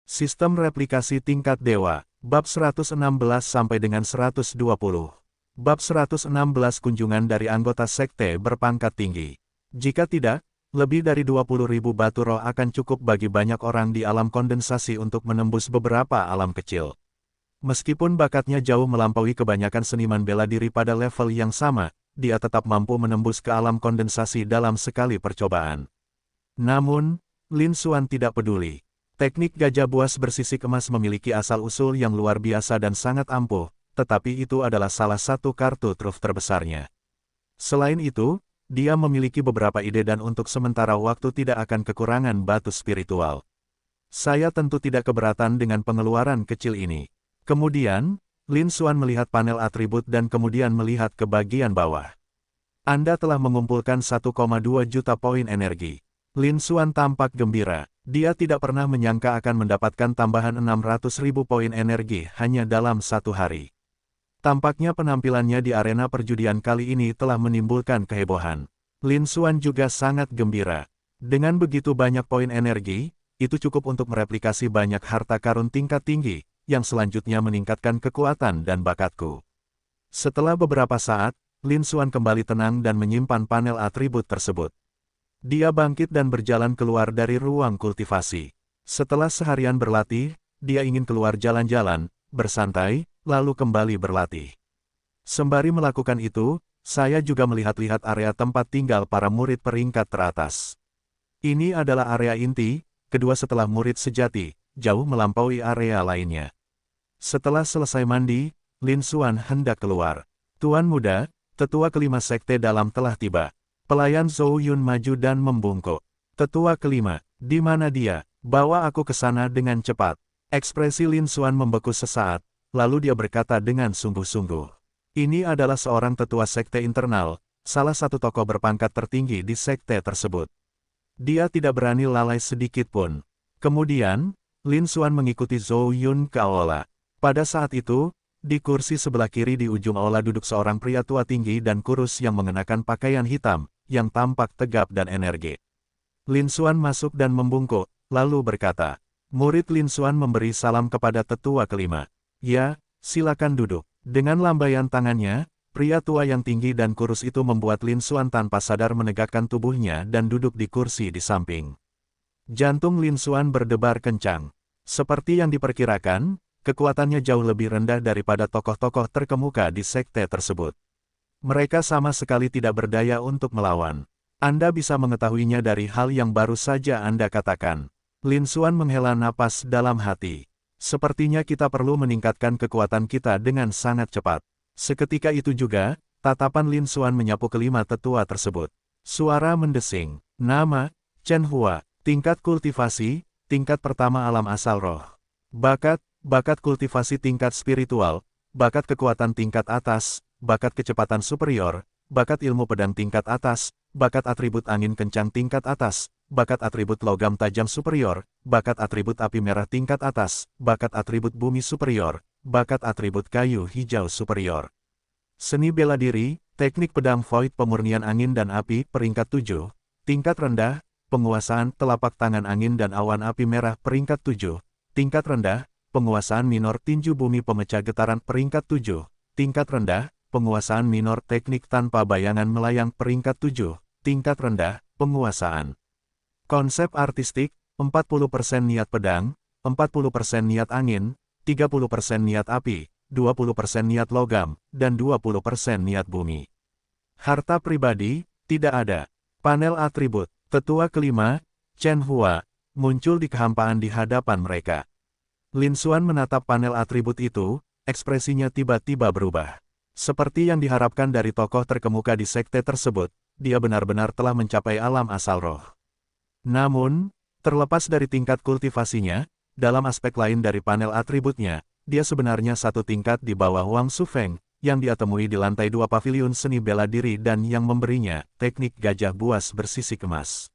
Sistem replikasi tingkat dewa, bab 116 sampai dengan 120. Bab 116 kunjungan dari anggota sekte berpangkat tinggi. Jika tidak, lebih dari 20.000 batu roh akan cukup bagi banyak orang di alam kondensasi untuk menembus beberapa alam kecil. Meskipun bakatnya jauh melampaui kebanyakan seniman bela diri pada level yang sama, dia tetap mampu menembus ke alam kondensasi dalam sekali percobaan. Namun, Lin Xuan tidak peduli. Teknik gajah buas bersisik emas memiliki asal-usul yang luar biasa dan sangat ampuh, tetapi itu adalah salah satu kartu truf terbesarnya. Selain itu, dia memiliki beberapa ide dan untuk sementara waktu tidak akan kekurangan batu spiritual. Saya tentu tidak keberatan dengan pengeluaran kecil ini. Kemudian, Lin Xuan melihat panel atribut dan kemudian melihat ke bagian bawah. Anda telah mengumpulkan 1,2 juta poin energi. Lin Xuan tampak gembira. Dia tidak pernah menyangka akan mendapatkan tambahan 600.000 poin energi hanya dalam satu hari. Tampaknya penampilannya di arena perjudian kali ini telah menimbulkan kehebohan. Lin Xuan juga sangat gembira. Dengan begitu banyak poin energi, itu cukup untuk mereplikasi banyak harta karun tingkat tinggi, yang selanjutnya meningkatkan kekuatan dan bakatku. Setelah beberapa saat, Lin Xuan kembali tenang dan menyimpan panel atribut tersebut. Dia bangkit dan berjalan keluar dari ruang kultivasi. Setelah seharian berlatih, dia ingin keluar jalan-jalan, bersantai, lalu kembali berlatih. Sembari melakukan itu, saya juga melihat-lihat area tempat tinggal para murid peringkat teratas. Ini adalah area inti, kedua setelah murid sejati, jauh melampaui area lainnya. Setelah selesai mandi, Lin Xuan hendak keluar. Tuan muda, tetua kelima sekte dalam telah tiba. Pelayan Zhou Yun maju dan membungkuk. Tetua kelima, di mana dia? Bawa aku ke sana dengan cepat. Ekspresi Lin Xuan membeku sesaat, lalu dia berkata dengan sungguh-sungguh. Ini adalah seorang tetua sekte internal, salah satu tokoh berpangkat tertinggi di sekte tersebut. Dia tidak berani lalai sedikit pun. Kemudian, Lin Xuan mengikuti Zhou Yun ke aula. Pada saat itu, di kursi sebelah kiri di ujung aula duduk seorang pria tua tinggi dan kurus yang mengenakan pakaian hitam, yang tampak tegap dan energi. Lin Xuan masuk dan membungkuk, lalu berkata, murid Lin Xuan memberi salam kepada tetua kelima. Ya, silakan duduk. Dengan lambaian tangannya, pria tua yang tinggi dan kurus itu membuat Lin Xuan tanpa sadar menegakkan tubuhnya dan duduk di kursi di samping. Jantung Lin Xuan berdebar kencang. Seperti yang diperkirakan, kekuatannya jauh lebih rendah daripada tokoh-tokoh terkemuka di sekte tersebut. Mereka sama sekali tidak berdaya untuk melawan. Anda bisa mengetahuinya dari hal yang baru saja Anda katakan. Lin Xuan menghela napas dalam hati. Sepertinya kita perlu meningkatkan kekuatan kita dengan sangat cepat. Seketika itu juga, tatapan Lin Xuan menyapu kelima tetua tersebut. Suara mendesing. Nama, Chen Hua. Tingkat kultivasi, tingkat pertama alam asal roh. Bakat kultivasi tingkat spiritual, bakat kekuatan tingkat atas, bakat kecepatan superior, bakat ilmu pedang tingkat atas, bakat atribut angin kencang tingkat atas, bakat atribut logam tajam superior, bakat atribut api merah tingkat atas, bakat atribut bumi superior, bakat atribut kayu hijau superior. Seni bela diri, teknik pedang void pemurnian angin dan api peringkat 7, tingkat rendah, penguasaan telapak tangan angin dan awan api merah peringkat 7, tingkat rendah, penguasaan minor tinju bumi pemecah getaran peringkat 7, tingkat rendah, penguasaan minor teknik tanpa bayangan melayang peringkat 7, tingkat rendah, penguasaan. Konsep artistik, 40% niat pedang, 40% niat angin, 30% niat api, 20% niat logam, dan 20% niat bumi. Harta pribadi, tidak ada. Panel atribut, tetua kelima, Chen Hua, muncul di kehampaan di hadapan mereka. Lin Xuan menatap panel atribut itu, ekspresinya tiba-tiba berubah. Seperti yang diharapkan dari tokoh terkemuka di sekte tersebut, dia benar-benar telah mencapai alam asal roh. Namun, terlepas dari tingkat kultivasinya, dalam aspek lain dari panel atributnya, dia sebenarnya satu tingkat di bawah Wang Sufeng, yang dia temui di lantai 2 paviliun seni bela diri dan yang memberinya teknik gajah buas bersisik emas.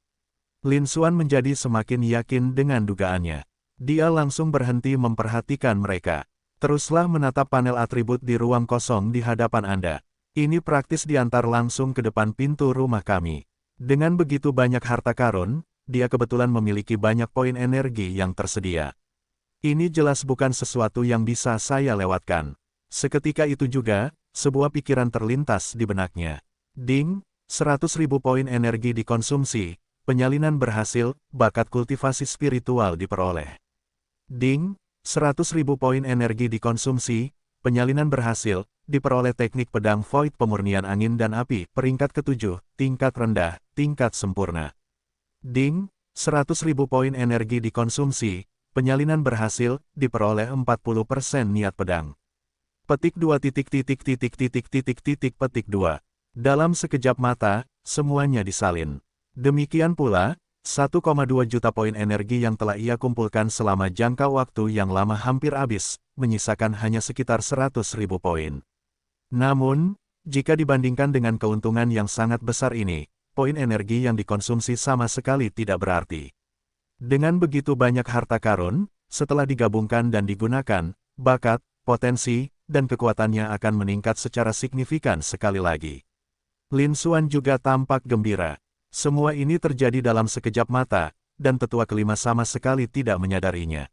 Lin Xuan menjadi semakin yakin dengan dugaannya. Dia langsung berhenti memperhatikan mereka. Teruslah menatap panel atribut di ruang kosong di hadapan Anda. Ini praktis diantar langsung ke depan pintu rumah kami. Dengan begitu banyak harta karun, dia kebetulan memiliki banyak poin energi yang tersedia. Ini jelas bukan sesuatu yang bisa saya lewatkan. Seketika itu juga, sebuah pikiran terlintas di benaknya. Ding, 100.000 poin energi dikonsumsi, penyalinan berhasil, bakat kultivasi spiritual diperoleh. Ding, 100.000 poin energi dikonsumsi, penyalinan berhasil, diperoleh teknik pedang void pemurnian angin dan api, peringkat ke-7, tingkat rendah, tingkat sempurna. Ding, 100.000 poin energi dikonsumsi, penyalinan berhasil, diperoleh 40% niat pedang. Petik 2 petik 2. Dalam sekejap mata, semuanya disalin. Demikian pula, 1,2 juta poin energi yang telah ia kumpulkan selama jangka waktu yang lama hampir habis, menyisakan hanya sekitar 100.000 poin. Namun, jika dibandingkan dengan keuntungan yang sangat besar ini, poin energi yang dikonsumsi sama sekali tidak berarti. Dengan begitu banyak harta karun, setelah digabungkan dan digunakan, bakat, potensi, dan kekuatannya akan meningkat secara signifikan sekali lagi. Lin Xuan juga tampak gembira. Semua ini terjadi dalam sekejap mata, dan tetua kelima sama sekali tidak menyadarinya.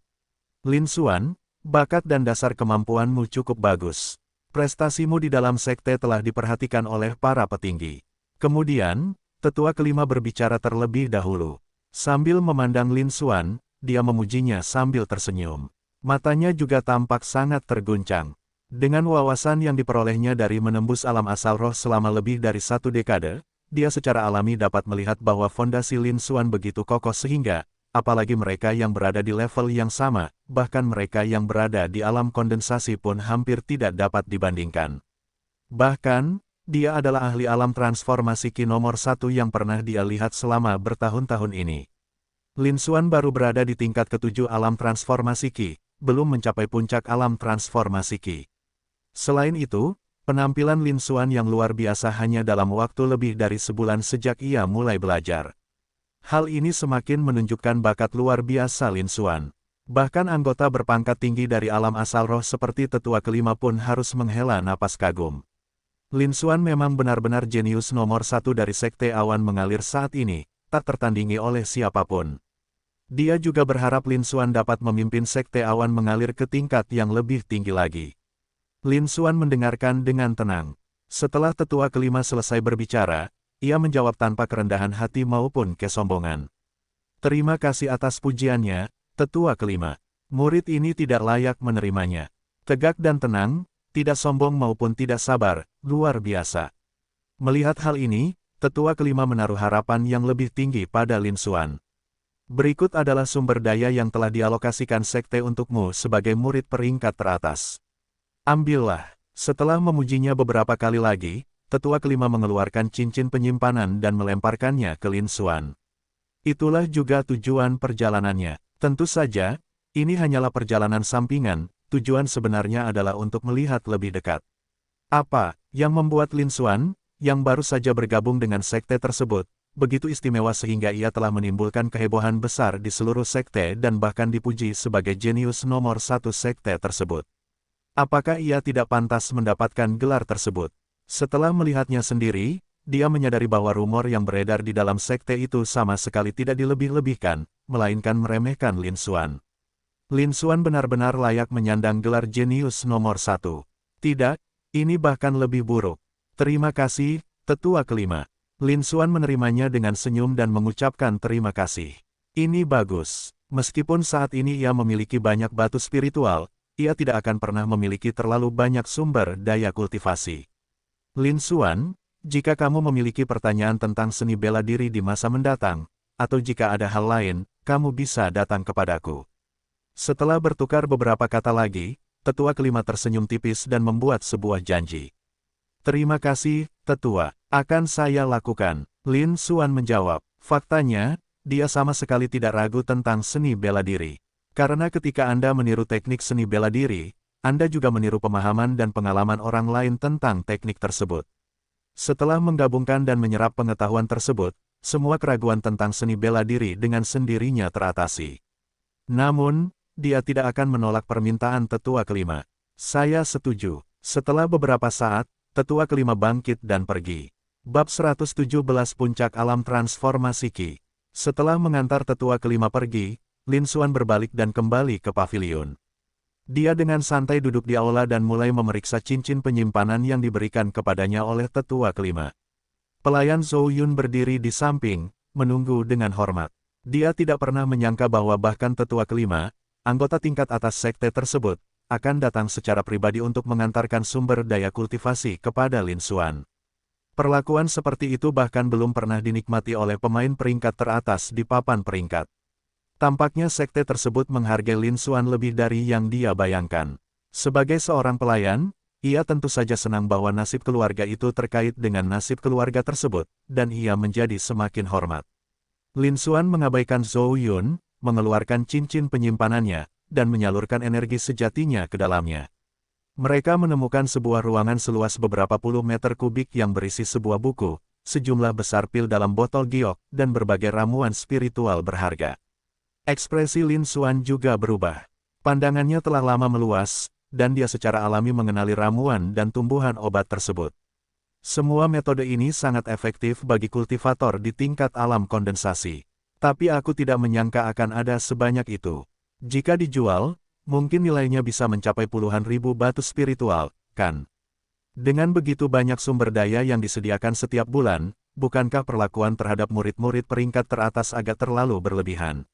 Lin Xuan, bakat dan dasar kemampuanmu cukup bagus. Prestasimu di dalam sekte telah diperhatikan oleh para petinggi. Kemudian, tetua kelima berbicara terlebih dahulu. Sambil memandang Lin Xuan, dia memujinya sambil tersenyum. Matanya juga tampak sangat terguncang. Dengan wawasan yang diperolehnya dari menembus alam asal roh selama lebih dari 1 dekade, dia secara alami dapat melihat bahwa fondasi Lin Xuan begitu kokoh sehingga, apalagi mereka yang berada di level yang sama, bahkan mereka yang berada di alam kondensasi pun hampir tidak dapat dibandingkan. Bahkan, dia adalah ahli alam transformasi Qi nomor 1 yang pernah dia lihat selama bertahun-tahun ini. Lin Xuan baru berada di tingkat ke-7 alam transformasi Qi, belum mencapai puncak alam transformasi Qi. Selain itu, penampilan Lin Xuan yang luar biasa hanya dalam waktu lebih dari sebulan sejak ia mulai belajar. Hal ini semakin menunjukkan bakat luar biasa Lin Xuan. Bahkan anggota berpangkat tinggi dari alam asal roh seperti tetua kelima pun harus menghela napas kagum. Lin Xuan memang benar-benar jenius nomor 1 dari sekte awan mengalir saat ini, tak tertandingi oleh siapapun. Dia juga berharap Lin Xuan dapat memimpin sekte awan mengalir ke tingkat yang lebih tinggi lagi. Lin Xuan mendengarkan dengan tenang. Setelah tetua kelima selesai berbicara, ia menjawab tanpa kerendahan hati maupun kesombongan. Terima kasih atas pujiannya, tetua kelima. Murid ini tidak layak menerimanya. Tegak dan tenang, tidak sombong maupun tidak sabar, luar biasa. Melihat hal ini, tetua kelima menaruh harapan yang lebih tinggi pada Lin Xuan. Berikut adalah sumber daya yang telah dialokasikan sekte untukmu sebagai murid peringkat teratas. Ambillah. Setelah memujinya beberapa kali lagi, tetua kelima mengeluarkan cincin penyimpanan dan melemparkannya ke Lin Xuan. Itulah juga tujuan perjalanannya. Tentu saja, ini hanyalah perjalanan sampingan, tujuan sebenarnya adalah untuk melihat lebih dekat. Apa yang membuat Lin Xuan, yang baru saja bergabung dengan sekte tersebut, begitu istimewa sehingga ia telah menimbulkan kehebohan besar di seluruh sekte dan bahkan dipuji sebagai jenius nomor 1 sekte tersebut? Apakah ia tidak pantas mendapatkan gelar tersebut? Setelah melihatnya sendiri, dia menyadari bahwa rumor yang beredar di dalam sekte itu sama sekali tidak dilebih-lebihkan, melainkan meremehkan Lin Xuan. Lin Xuan benar-benar layak menyandang gelar jenius nomor 1. Tidak, ini bahkan lebih buruk. Terima kasih, tetua kelima. Lin Xuan menerimanya dengan senyum dan mengucapkan terima kasih. Ini bagus. Meskipun saat ini ia memiliki banyak batu spiritual, ia tidak akan pernah memiliki terlalu banyak sumber daya kultivasi. Lin Xuan, jika kamu memiliki pertanyaan tentang seni bela diri di masa mendatang, atau jika ada hal lain, kamu bisa datang kepadaku. Setelah bertukar beberapa kata lagi, tetua kelima tersenyum tipis dan membuat sebuah janji. Terima kasih, tetua, akan saya lakukan. Lin Xuan menjawab. Faktanya, dia sama sekali tidak ragu tentang seni bela diri. Karena ketika Anda meniru teknik seni bela diri, Anda juga meniru pemahaman dan pengalaman orang lain tentang teknik tersebut. Setelah menggabungkan dan menyerap pengetahuan tersebut, semua keraguan tentang seni bela diri dengan sendirinya teratasi. Namun, dia tidak akan menolak permintaan tetua kelima. Saya setuju. Setelah beberapa saat, tetua kelima bangkit dan pergi. Bab 117 Puncak Alam Transformasi Qi. Setelah mengantar tetua kelima pergi, Lin Xuan berbalik dan kembali ke pavilion. Dia dengan santai duduk di aula dan mulai memeriksa cincin penyimpanan yang diberikan kepadanya oleh tetua kelima. Pelayan Zhou Yun berdiri di samping, menunggu dengan hormat. Dia tidak pernah menyangka bahwa bahkan tetua kelima, anggota tingkat atas sekte tersebut, akan datang secara pribadi untuk mengantarkan sumber daya kultivasi kepada Lin Xuan. Perlakuan seperti itu bahkan belum pernah dinikmati oleh pemain peringkat teratas di papan peringkat. Tampaknya sekte tersebut menghargai Lin Xuan lebih dari yang dia bayangkan. Sebagai seorang pelayan, ia tentu saja senang bahwa nasib keluarga itu terkait dengan nasib keluarga tersebut, dan ia menjadi semakin hormat. Lin Xuan mengabaikan Zhou Yun, mengeluarkan cincin penyimpanannya, dan menyalurkan energi sejatinya ke dalamnya. Mereka menemukan sebuah ruangan seluas beberapa puluh meter kubik yang berisi sebuah buku, sejumlah besar pil dalam botol giok, dan berbagai ramuan spiritual berharga. Ekspresi Lin Xuan juga berubah. Pandangannya telah lama meluas, dan dia secara alami mengenali ramuan dan tumbuhan obat tersebut. Semua metode ini sangat efektif bagi kultivator di tingkat alam kondensasi. Tapi aku tidak menyangka akan ada sebanyak itu. Jika dijual, mungkin nilainya bisa mencapai puluhan ribu batu spiritual, kan? Dengan begitu banyak sumber daya yang disediakan setiap bulan, bukankah perlakuan terhadap murid-murid peringkat teratas agak terlalu berlebihan?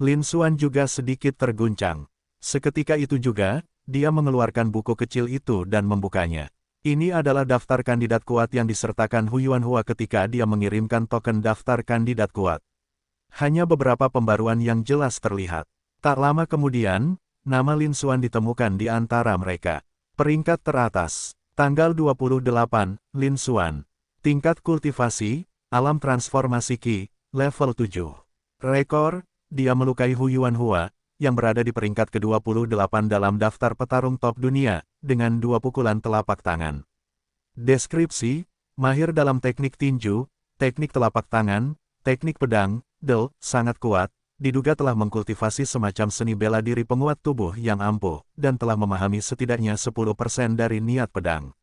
Lin Xuan juga sedikit terguncang. Seketika itu juga, dia mengeluarkan buku kecil itu dan membukanya. Ini adalah daftar kandidat kuat yang disertakan Hu Yuanhua ketika dia mengirimkan token daftar kandidat kuat. Hanya beberapa pembaruan yang jelas terlihat. Tak lama kemudian, nama Lin Xuan ditemukan di antara mereka. Peringkat teratas, tanggal 28, Lin Xuan. Tingkat kultivasi, alam transformasi Qi, level 7. Rekor, dia melukai Hu Yuanhua, yang berada di peringkat ke-28 dalam daftar petarung top dunia, dengan 2 pukulan telapak tangan. Deskripsi, mahir dalam teknik tinju, teknik telapak tangan, teknik pedang, sangat kuat, diduga telah mengkultivasi semacam seni bela diri penguat tubuh yang ampuh, dan telah memahami setidaknya 10% dari niat pedang.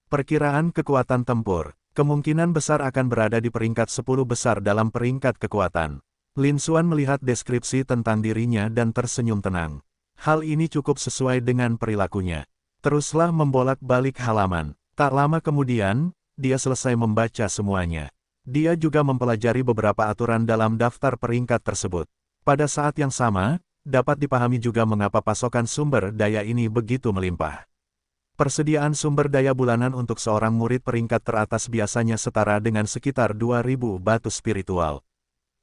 Perkiraan kekuatan tempur, kemungkinan besar akan berada di peringkat 10 besar dalam peringkat kekuatan. Lin Xuan melihat deskripsi tentang dirinya dan tersenyum tenang. Hal ini cukup sesuai dengan perilakunya. Teruslah membolak-balik halaman. Tak lama kemudian, dia selesai membaca semuanya. Dia juga mempelajari beberapa aturan dalam daftar peringkat tersebut. Pada saat yang sama, dapat dipahami juga mengapa pasokan sumber daya ini begitu melimpah. Persediaan sumber daya bulanan untuk seorang murid peringkat teratas biasanya setara dengan sekitar 2.000 batu spiritual.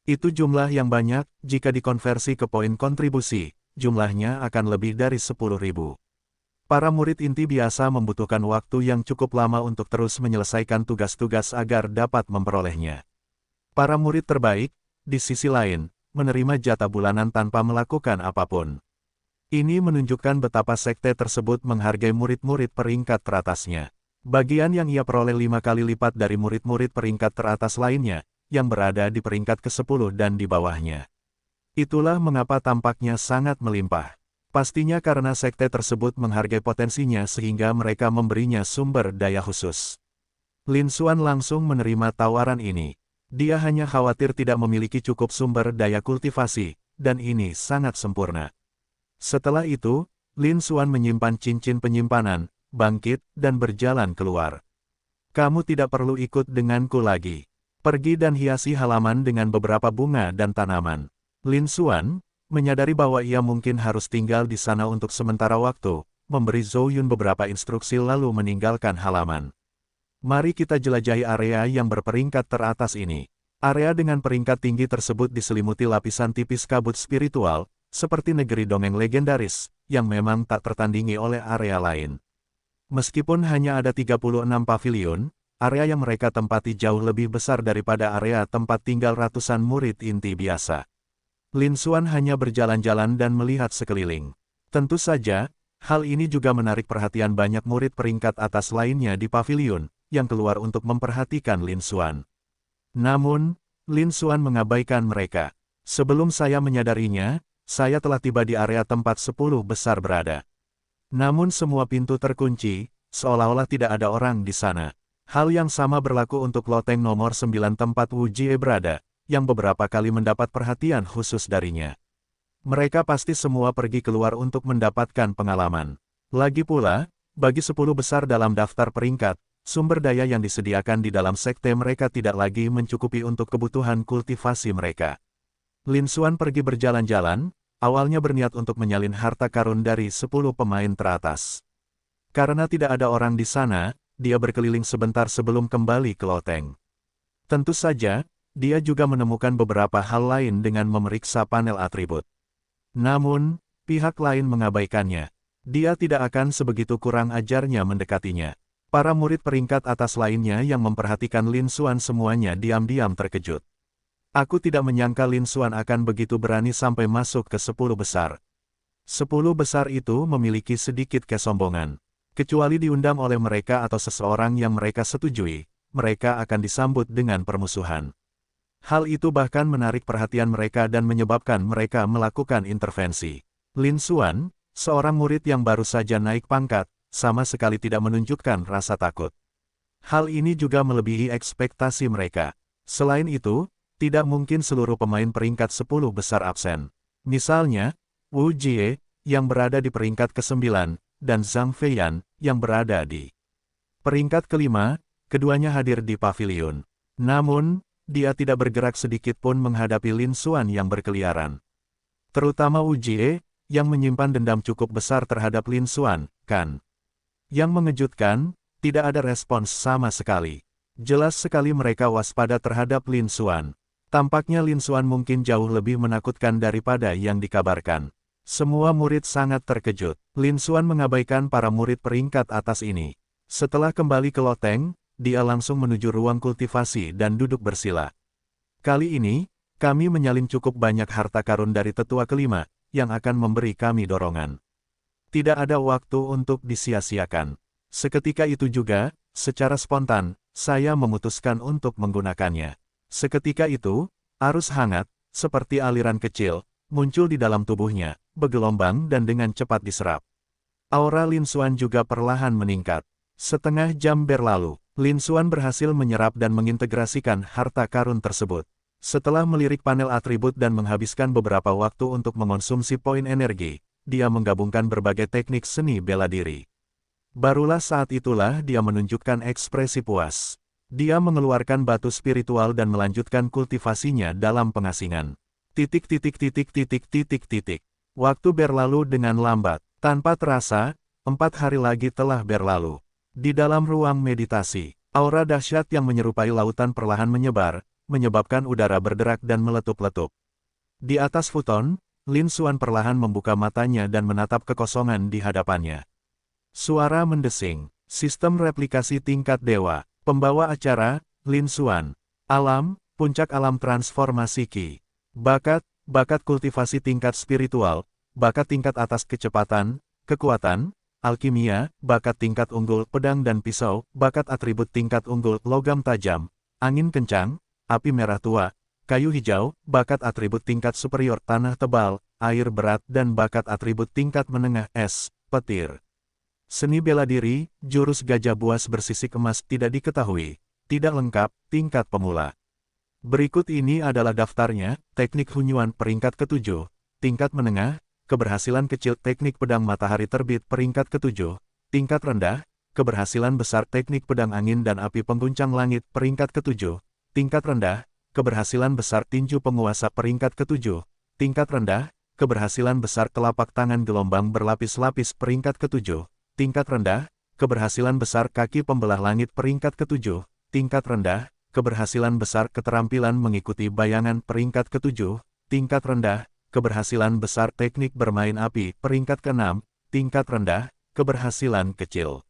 Itu jumlah yang banyak, jika dikonversi ke poin kontribusi, jumlahnya akan lebih dari 10.000. Para murid inti biasa membutuhkan waktu yang cukup lama untuk terus menyelesaikan tugas-tugas agar dapat memperolehnya. Para murid terbaik, di sisi lain, menerima jatah bulanan tanpa melakukan apapun. Ini menunjukkan betapa sekte tersebut menghargai murid-murid peringkat teratasnya. Bagian yang ia peroleh 5 kali lipat dari murid-murid peringkat teratas lainnya, yang berada di peringkat ke-10 dan di bawahnya. Itulah mengapa tampaknya sangat melimpah. Pastinya karena sekte tersebut menghargai potensinya sehingga mereka memberinya sumber daya khusus. Lin Xuan langsung menerima tawaran ini. Dia hanya khawatir tidak memiliki cukup sumber daya kultivasi, dan ini sangat sempurna. Setelah itu, Lin Xuan menyimpan cincin penyimpanan, bangkit, dan berjalan keluar. Kamu tidak perlu ikut denganku lagi. Pergi dan hiasi halaman dengan beberapa bunga dan tanaman. Lin Xuan, menyadari bahwa ia mungkin harus tinggal di sana untuk sementara waktu, memberi Zhou Yun beberapa instruksi lalu meninggalkan halaman. Mari kita jelajahi area yang berperingkat teratas ini. Area dengan peringkat tinggi tersebut diselimuti lapisan tipis kabut spiritual, seperti negeri dongeng legendaris, yang memang tak tertandingi oleh area lain. Meskipun hanya ada 36 pavilion, area yang mereka tempati jauh lebih besar daripada area tempat tinggal ratusan murid inti biasa. Lin Xuan hanya berjalan-jalan dan melihat sekeliling. Tentu saja, hal ini juga menarik perhatian banyak murid peringkat atas lainnya di pavilion, yang keluar untuk memperhatikan Lin Xuan. Namun, Lin Xuan mengabaikan mereka. Sebelum saya menyadarinya, saya telah tiba di area tempat 10 besar berada. Namun semua pintu terkunci, seolah-olah tidak ada orang di sana. Hal yang sama berlaku untuk loteng nomor 9 tempat Wu Jie berada, yang beberapa kali mendapat perhatian khusus darinya. Mereka pasti semua pergi keluar untuk mendapatkan pengalaman. Lagi pula, bagi 10 besar dalam daftar peringkat, sumber daya yang disediakan di dalam sekte mereka tidak lagi mencukupi untuk kebutuhan kultivasi mereka. Lin Xuan pergi berjalan-jalan, awalnya berniat untuk menyalin harta karun dari 10 pemain teratas. Karena tidak ada orang di sana, dia berkeliling sebentar sebelum kembali ke loteng. Tentu saja, dia juga menemukan beberapa hal lain dengan memeriksa panel atribut. Namun, pihak lain mengabaikannya. Dia tidak akan sebegitu kurang ajarnya mendekatinya. Para murid peringkat atas lainnya yang memperhatikan Lin Xuan semuanya diam-diam terkejut. Aku tidak menyangka Lin Xuan akan begitu berani sampai masuk ke 10 besar. 10 besar itu memiliki sedikit kesombongan. Kecuali diundang oleh mereka atau seseorang yang mereka setujui, mereka akan disambut dengan permusuhan. Hal itu bahkan menarik perhatian mereka dan menyebabkan mereka melakukan intervensi. Lin Xuan, seorang murid yang baru saja naik pangkat, sama sekali tidak menunjukkan rasa takut. Hal ini juga melebihi ekspektasi mereka. Selain itu, tidak mungkin seluruh pemain peringkat 10 besar absen. Misalnya, Wu Jie, yang berada di peringkat ke-9, dan Zhang Feiyan, yang berada di peringkat ke-5, keduanya hadir di pavilion. Namun, dia tidak bergerak sedikit pun menghadapi Lin Xuan yang berkeliaran. Terutama Wu Jie, yang menyimpan dendam cukup besar terhadap Lin Xuan, kan? Yang mengejutkan, tidak ada respons sama sekali. Jelas sekali mereka waspada terhadap Lin Xuan. Tampaknya Lin Xuan mungkin jauh lebih menakutkan daripada yang dikabarkan. Semua murid sangat terkejut. Lin Xuan mengabaikan para murid peringkat atas ini. Setelah kembali ke loteng, dia langsung menuju ruang kultivasi dan duduk bersila. Kali ini, kami menyalin cukup banyak harta karun dari tetua kelima, yang akan memberi kami dorongan. Tidak ada waktu untuk disia-siakan. Seketika itu juga, secara spontan, saya memutuskan untuk menggunakannya. Seketika itu, arus hangat, seperti aliran kecil, muncul di dalam tubuhnya, bergelombang dan dengan cepat diserap. Aura Lin Xuan juga perlahan meningkat. Setengah jam berlalu, Lin Xuan berhasil menyerap dan mengintegrasikan harta karun tersebut. Setelah melirik panel atribut dan menghabiskan beberapa waktu untuk mengonsumsi poin energi, dia menggabungkan berbagai teknik seni bela diri. Barulah saat itulah dia menunjukkan ekspresi puas. Dia mengeluarkan batu spiritual dan melanjutkan kultivasinya dalam pengasingan. Waktu berlalu dengan lambat. Tanpa terasa, 4 hari lagi telah berlalu. Di dalam ruang meditasi, aura dahsyat yang menyerupai lautan perlahan menyebar, menyebabkan udara berderak dan meletup-letup. Di atas futon, Lin Xuan perlahan membuka matanya dan menatap kekosongan di hadapannya. Suara mendesing. Sistem replikasi tingkat dewa. Pembawa acara, Lin Xuan. Alam, puncak alam transformasi Qi. Bakat kultivasi tingkat spiritual, bakat tingkat atas kecepatan, kekuatan, alkimia, bakat tingkat unggul pedang dan pisau, bakat atribut tingkat unggul logam tajam, angin kencang, api merah tua, kayu hijau, bakat atribut tingkat superior tanah tebal, air berat dan bakat atribut tingkat menengah es, petir. Seni bela diri, jurus gajah buas bersisik emas tidak diketahui, tidak lengkap, tingkat pemula. Berikut ini adalah daftarnya, teknik Hunyuan peringkat ke-7, tingkat menengah, keberhasilan kecil teknik pedang matahari terbit peringkat ke-7, tingkat rendah, keberhasilan besar teknik pedang angin dan api pengguncang langit peringkat ke-7, tingkat rendah, keberhasilan besar tinju penguasa peringkat ke-7, tingkat rendah, keberhasilan besar telapak tangan gelombang berlapis-lapis peringkat ke-7, tingkat rendah, keberhasilan besar kaki pembelah langit peringkat ke-7, tingkat rendah, keberhasilan besar keterampilan mengikuti bayangan peringkat ke-7, tingkat rendah, keberhasilan besar teknik bermain api peringkat ke-6, tingkat rendah, keberhasilan kecil.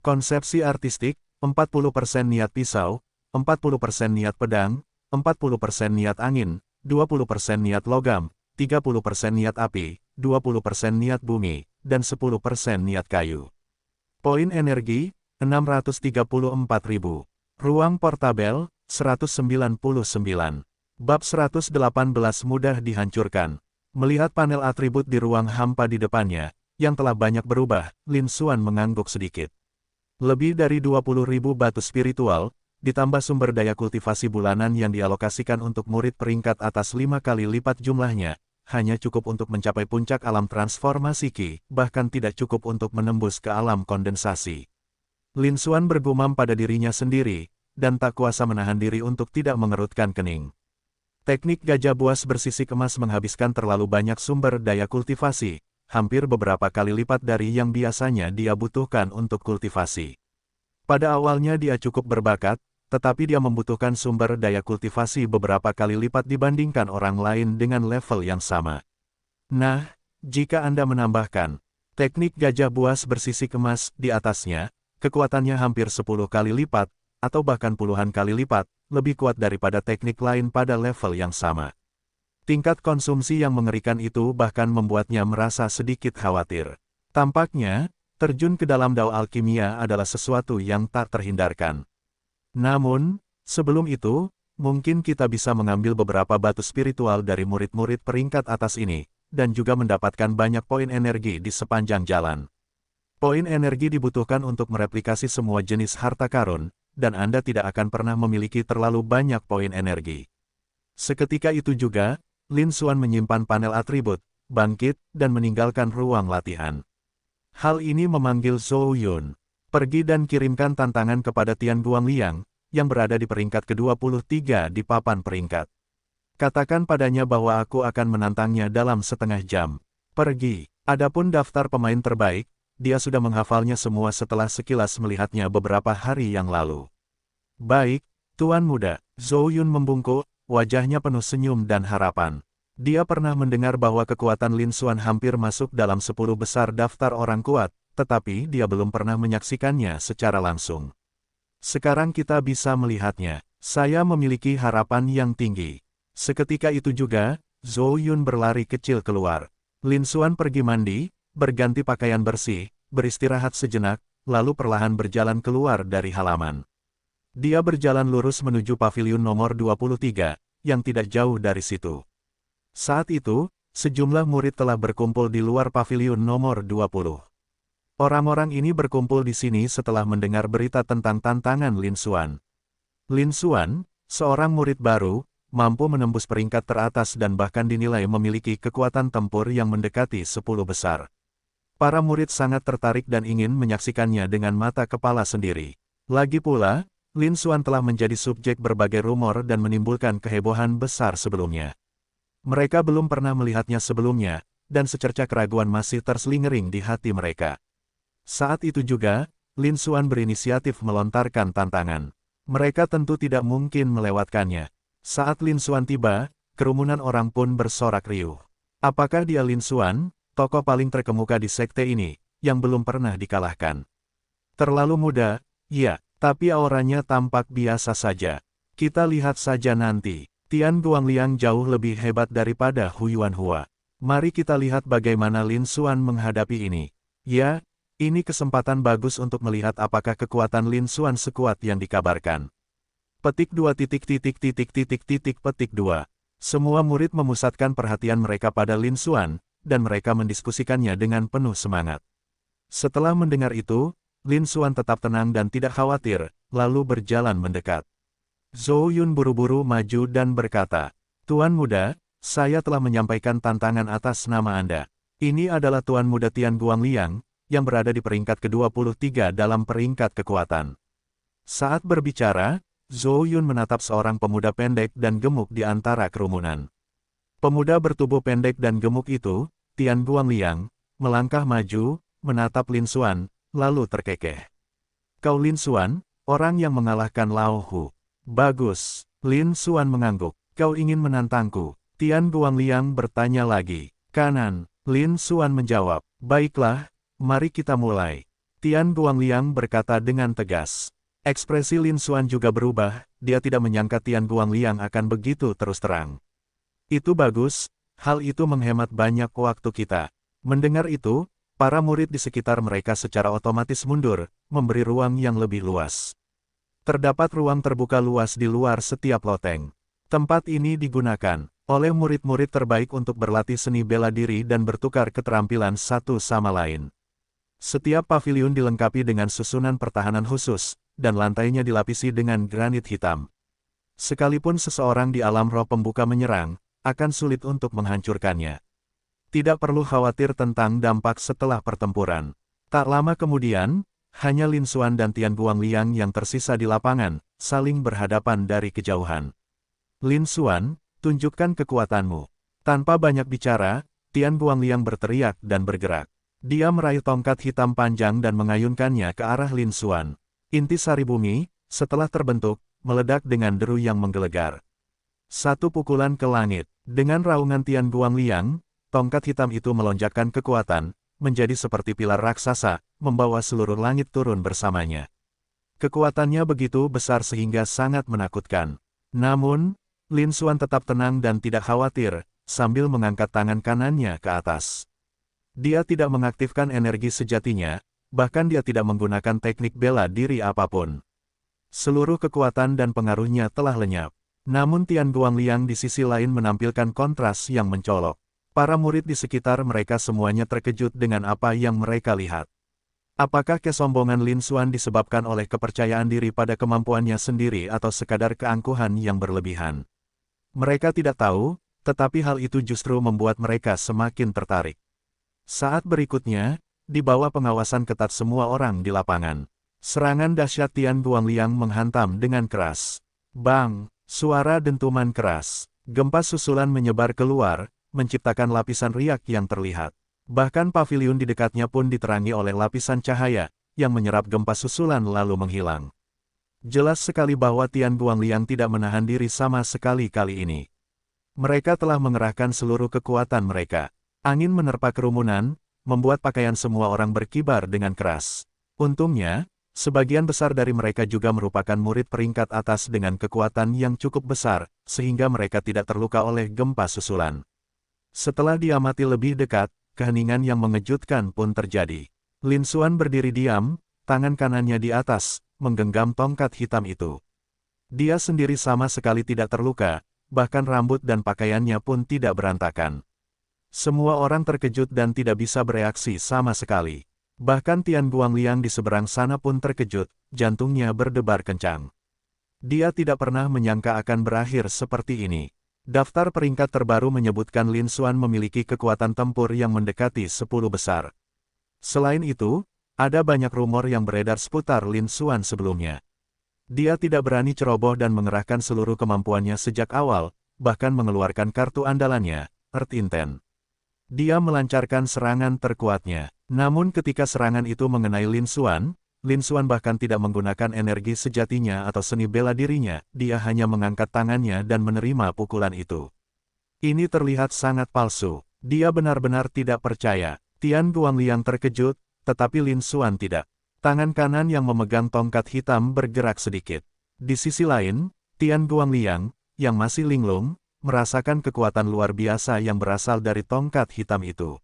Konsepsi artistik, 40% niat pisau, 40% niat pedang, 40% niat angin, 20% niat logam, 30% niat api, 20% niat bumi, dan 10% niat kayu. Poin energi, 634.000. Ruang portabel, 199. Bab 118 mudah dihancurkan. Melihat panel atribut di ruang hampa di depannya, yang telah banyak berubah, Lin Xuan mengangguk sedikit. Lebih dari 20.000 batu spiritual, ditambah sumber daya kultivasi bulanan yang dialokasikan untuk murid peringkat atas 5 kali lipat jumlahnya, hanya cukup untuk mencapai puncak alam transformasi Qi, bahkan tidak cukup untuk menembus ke alam kondensasi. Lin Xuan bergumam pada dirinya sendiri, dan tak kuasa menahan diri untuk tidak mengerutkan kening. Teknik gajah buas bersisik emas menghabiskan terlalu banyak sumber daya kultivasi, hampir beberapa kali lipat dari yang biasanya dia butuhkan untuk kultivasi. Pada awalnya dia cukup berbakat, tetapi dia membutuhkan sumber daya kultivasi beberapa kali lipat dibandingkan orang lain dengan level yang sama. Nah, jika Anda menambahkan teknik gajah buas bersisik emas di atasnya, kekuatannya hampir 10 kali lipat, atau bahkan puluhan kali lipat, lebih kuat daripada teknik lain pada level yang sama. Tingkat konsumsi yang mengerikan itu bahkan membuatnya merasa sedikit khawatir. Tampaknya, terjun ke dalam dao alkimia adalah sesuatu yang tak terhindarkan. Namun, sebelum itu, mungkin kita bisa mengambil beberapa batu spiritual dari murid-murid peringkat atas ini, dan juga mendapatkan banyak poin energi di sepanjang jalan. Poin energi dibutuhkan untuk mereplikasi semua jenis harta karun, dan Anda tidak akan pernah memiliki terlalu banyak poin energi. Seketika itu juga, Lin Xuan menyimpan panel atribut, bangkit, dan meninggalkan ruang latihan. Hal ini memanggil Zhou Yun. Pergi dan kirimkan tantangan kepada Tian Guangliang, yang berada di peringkat ke-23 di papan peringkat. Katakan padanya bahwa aku akan menantangnya dalam setengah jam. Pergi. Adapun daftar pemain terbaik, dia sudah menghafalnya semua setelah sekilas melihatnya beberapa hari yang lalu. Baik, Tuan Muda, Zhou Yun membungkuk, wajahnya penuh senyum dan harapan. Dia pernah mendengar bahwa kekuatan Lin Xuan hampir masuk dalam 10 besar daftar orang kuat, tetapi dia belum pernah menyaksikannya secara langsung. Sekarang kita bisa melihatnya. Saya memiliki harapan yang tinggi. Seketika itu juga, Zhou Yun berlari kecil keluar. Lin Xuan pergi mandi, berganti pakaian bersih, beristirahat sejenak, lalu perlahan berjalan keluar dari halaman. Dia berjalan lurus menuju paviliun nomor 23, yang tidak jauh dari situ. Saat itu, sejumlah murid telah berkumpul di luar paviliun nomor 20. Orang-orang ini berkumpul di sini setelah mendengar berita tentang tantangan Lin Xuan. Lin Xuan, seorang murid baru, mampu menembus peringkat teratas dan bahkan dinilai memiliki kekuatan tempur yang mendekati 10 besar. Para murid sangat tertarik dan ingin menyaksikannya dengan mata kepala sendiri. Lagi pula, Lin Xuan telah menjadi subjek berbagai rumor dan menimbulkan kehebohan besar sebelumnya. Mereka belum pernah melihatnya sebelumnya, dan secerca keraguan masih terselingering di hati mereka. Saat itu juga, Lin Xuan berinisiatif melontarkan tantangan. Mereka tentu tidak mungkin melewatkannya. Saat Lin Xuan tiba, kerumunan orang pun bersorak riuh. Apakah dia Lin Xuan, tokoh paling terkemuka di sekte ini, yang belum pernah dikalahkan? Terlalu muda, ya, tapi auranya tampak biasa saja. Kita lihat saja nanti. Tian Guangliang jauh lebih hebat daripada Hu Yuanhua. Mari kita lihat bagaimana Lin Xuan menghadapi ini. Ya, ini kesempatan bagus untuk melihat apakah kekuatan Lin Xuan sekuat yang dikabarkan. Petik 2 petik 2. Semua murid memusatkan perhatian mereka pada Lin Xuan, dan mereka mendiskusikannya dengan penuh semangat. Setelah mendengar itu, Lin Xuan tetap tenang dan tidak khawatir, lalu berjalan mendekat. Zhou Yun buru-buru maju dan berkata, "Tuan Muda, saya telah menyampaikan tantangan atas nama Anda. Ini adalah Tuan Muda Tian Guangliang, yang berada di peringkat ke-23 dalam peringkat kekuatan." Saat berbicara, Zhou Yun menatap seorang pemuda pendek dan gemuk di antara kerumunan. Pemuda bertubuh pendek dan gemuk itu, Tian Guangliang, melangkah maju, menatap Lin Xuan, lalu terkekeh. "Kau Lin Xuan, orang yang mengalahkan Lao Hu." "Bagus." Lin Xuan mengangguk. "Kau ingin menantangku?" Tian Guangliang bertanya lagi. "Kanan." Lin Xuan menjawab. "Baiklah, mari kita mulai." Tian Guangliang berkata dengan tegas. Ekspresi Lin Xuan juga berubah, dia tidak menyangka Tian Guangliang akan begitu terus terang. "Itu bagus, hal itu menghemat banyak waktu kita." Mendengar itu, para murid di sekitar mereka secara otomatis mundur, memberi ruang yang lebih luas. Terdapat ruang terbuka luas di luar setiap loteng. Tempat ini digunakan oleh murid-murid terbaik untuk berlatih seni bela diri dan bertukar keterampilan satu sama lain. Setiap paviliun dilengkapi dengan susunan pertahanan khusus, dan lantainya dilapisi dengan granit hitam. Sekalipun seseorang di alam roh pembuka menyerang, akan sulit untuk menghancurkannya. Tidak perlu khawatir tentang dampak setelah pertempuran. Tak lama kemudian, hanya Lin Xuan dan Tian Guangliang yang tersisa di lapangan, saling berhadapan dari kejauhan. Lin Xuan, tunjukkan kekuatanmu. Tanpa banyak bicara, Tian Guangliang berteriak dan bergerak. Dia meraih tongkat hitam panjang dan mengayunkannya ke arah Lin Xuan. Intisari bumi, setelah terbentuk, meledak dengan deru yang menggelegar. Satu pukulan ke langit. Dengan raungan Tian Guangliang, tongkat hitam itu melonjakkan kekuatan, menjadi seperti pilar raksasa, membawa seluruh langit turun bersamanya. Kekuatannya begitu besar sehingga sangat menakutkan. Namun, Lin Xuan tetap tenang dan tidak khawatir, sambil mengangkat tangan kanannya ke atas. Dia tidak mengaktifkan energi sejatinya, bahkan dia tidak menggunakan teknik bela diri apapun. Seluruh kekuatan dan pengaruhnya telah lenyap. Namun Tian Guangliang di sisi lain menampilkan kontras yang mencolok. Para murid di sekitar mereka semuanya terkejut dengan apa yang mereka lihat. Apakah kesombongan Lin Xuan disebabkan oleh kepercayaan diri pada kemampuannya sendiri atau sekadar keangkuhan yang berlebihan? Mereka tidak tahu, tetapi hal itu justru membuat mereka semakin tertarik. Saat berikutnya, di bawah pengawasan ketat semua orang di lapangan, serangan dahsyat Tian Guangliang menghantam dengan keras. Bang! Suara dentuman keras. Gempa susulan menyebar keluar, menciptakan lapisan riak yang terlihat. Bahkan paviliun di dekatnya pun diterangi oleh lapisan cahaya, yang menyerap gempa susulan lalu menghilang. Jelas sekali bahwa Tian Guangliang tidak menahan diri sama sekali kali ini. Mereka telah mengerahkan seluruh kekuatan mereka. Angin menerpa kerumunan, membuat pakaian semua orang berkibar dengan keras. Untungnya, sebagian besar dari mereka juga merupakan murid peringkat atas dengan kekuatan yang cukup besar, sehingga mereka tidak terluka oleh gempa susulan. Setelah diamati lebih dekat, keheningan yang mengejutkan pun terjadi. Lin Xuan berdiri diam, tangan kanannya di atas, menggenggam tongkat hitam itu. Dia sendiri sama sekali tidak terluka, bahkan rambut dan pakaiannya pun tidak berantakan. Semua orang terkejut dan tidak bisa bereaksi sama sekali. Bahkan Tian Guangliang di seberang sana pun terkejut, jantungnya berdebar kencang. Dia tidak pernah menyangka akan berakhir seperti ini. Daftar peringkat terbaru menyebutkan Lin Xuan memiliki kekuatan tempur yang mendekati 10 besar. Selain itu, ada banyak rumor yang beredar seputar Lin Xuan sebelumnya. Dia tidak berani ceroboh dan mengerahkan seluruh kemampuannya sejak awal, bahkan mengeluarkan kartu andalannya, Earth Intent. Dia melancarkan serangan terkuatnya. Namun ketika serangan itu mengenai Lin Xuan bahkan tidak menggunakan energi sejatinya atau seni bela dirinya, dia hanya mengangkat tangannya dan menerima pukulan itu. Ini terlihat sangat palsu. Dia benar-benar tidak percaya. Tian Guangliang terkejut, tetapi Lin Xuan tidak. Tangan kanan yang memegang tongkat hitam bergerak sedikit. Di sisi lain, Tian Guangliang, yang masih linglung, merasakan kekuatan luar biasa yang berasal dari tongkat hitam itu.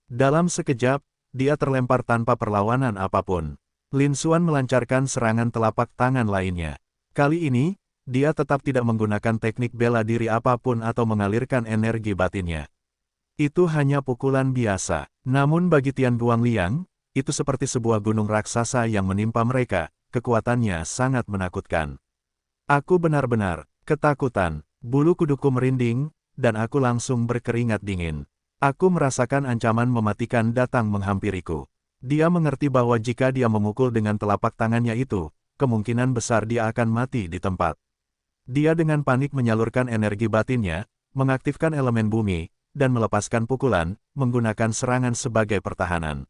Dalam sekejap, dia terlempar tanpa perlawanan apapun. Lin Xuan melancarkan serangan telapak tangan lainnya. Kali ini, dia tetap tidak menggunakan teknik bela diri apapun atau mengalirkan energi batinnya. Itu hanya pukulan biasa. Namun bagi Tian Guangliang, itu seperti sebuah gunung raksasa yang menimpa mereka, kekuatannya sangat menakutkan. Aku benar-benar ketakutan. Bulu kuduku merinding, dan aku langsung berkeringat dingin. Aku merasakan ancaman mematikan datang menghampiriku. Dia mengerti bahwa jika dia memukul dengan telapak tangannya itu, kemungkinan besar dia akan mati di tempat. Dia dengan panik menyalurkan energi batinnya, mengaktifkan elemen bumi, dan melepaskan pukulan, menggunakan serangan sebagai pertahanan.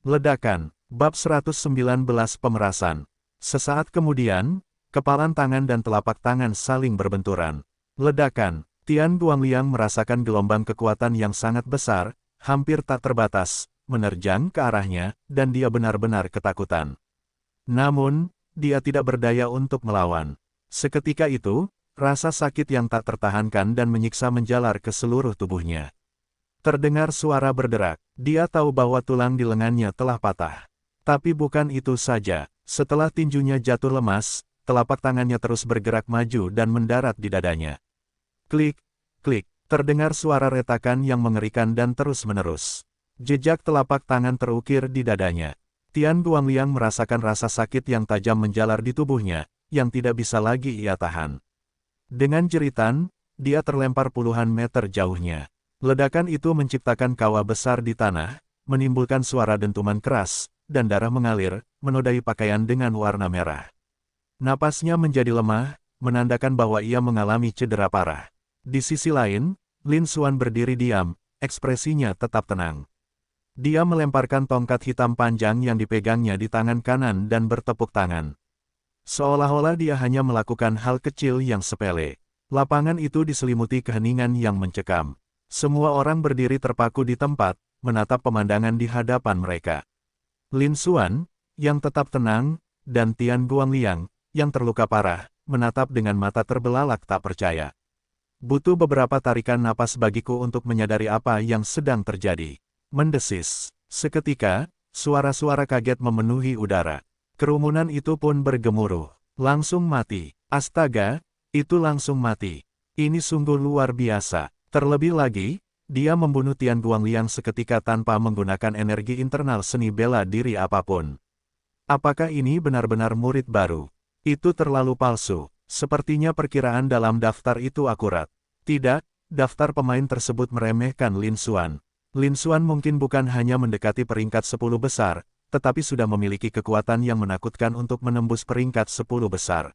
Ledakan, bab 119 pemerasan. Sesaat kemudian, kepalan tangan dan telapak tangan saling berbenturan. Ledakan, Tian Guangliang merasakan gelombang kekuatan yang sangat besar, hampir tak terbatas, menerjang ke arahnya, dan dia benar-benar ketakutan. Namun, dia tidak berdaya untuk melawan. Seketika itu, rasa sakit yang tak tertahankan dan menyiksa menjalar ke seluruh tubuhnya. Terdengar suara berderak, dia tahu bahwa tulang di lengannya telah patah. Tapi bukan itu saja, setelah tinjunya jatuh lemas, telapak tangannya terus bergerak maju dan mendarat di dadanya. Klik, klik, terdengar suara retakan yang mengerikan dan terus-menerus. Jejak telapak tangan terukir di dadanya. Tian Guangliang merasakan rasa sakit yang tajam menjalar di tubuhnya, yang tidak bisa lagi ia tahan. Dengan jeritan, dia terlempar puluhan meter jauhnya. Ledakan itu menciptakan kawah besar di tanah, menimbulkan suara dentuman keras, dan darah mengalir, menodai pakaian dengan warna merah. Napasnya menjadi lemah, menandakan bahwa ia mengalami cedera parah. Di sisi lain, Lin Xuan berdiri diam, ekspresinya tetap tenang. Dia melemparkan tongkat hitam panjang yang dipegangnya di tangan kanan dan bertepuk tangan. Seolah-olah dia hanya melakukan hal kecil yang sepele. Lapangan itu diselimuti keheningan yang mencekam. Semua orang berdiri terpaku di tempat, menatap pemandangan di hadapan mereka. Lin Xuan, yang tetap tenang, dan Tian Guangliang, yang terluka parah, menatap dengan mata terbelalak tak percaya. Butuh beberapa tarikan napas bagiku untuk menyadari apa yang sedang terjadi. Mendesis. Seketika, suara-suara kaget memenuhi udara. Kerumunan itu pun bergemuruh. Langsung mati. Astaga, itu langsung mati. Ini sungguh luar biasa. Terlebih lagi, dia membunuh Tian Guangliang seketika tanpa menggunakan energi internal seni bela diri apapun. Apakah ini benar-benar murid baru? Itu terlalu palsu. Sepertinya perkiraan dalam daftar itu akurat. Tidak, daftar pemain tersebut meremehkan Lin Xuan. Lin Xuan mungkin bukan hanya mendekati peringkat 10 besar, tetapi sudah memiliki kekuatan yang menakutkan untuk menembus peringkat 10 besar.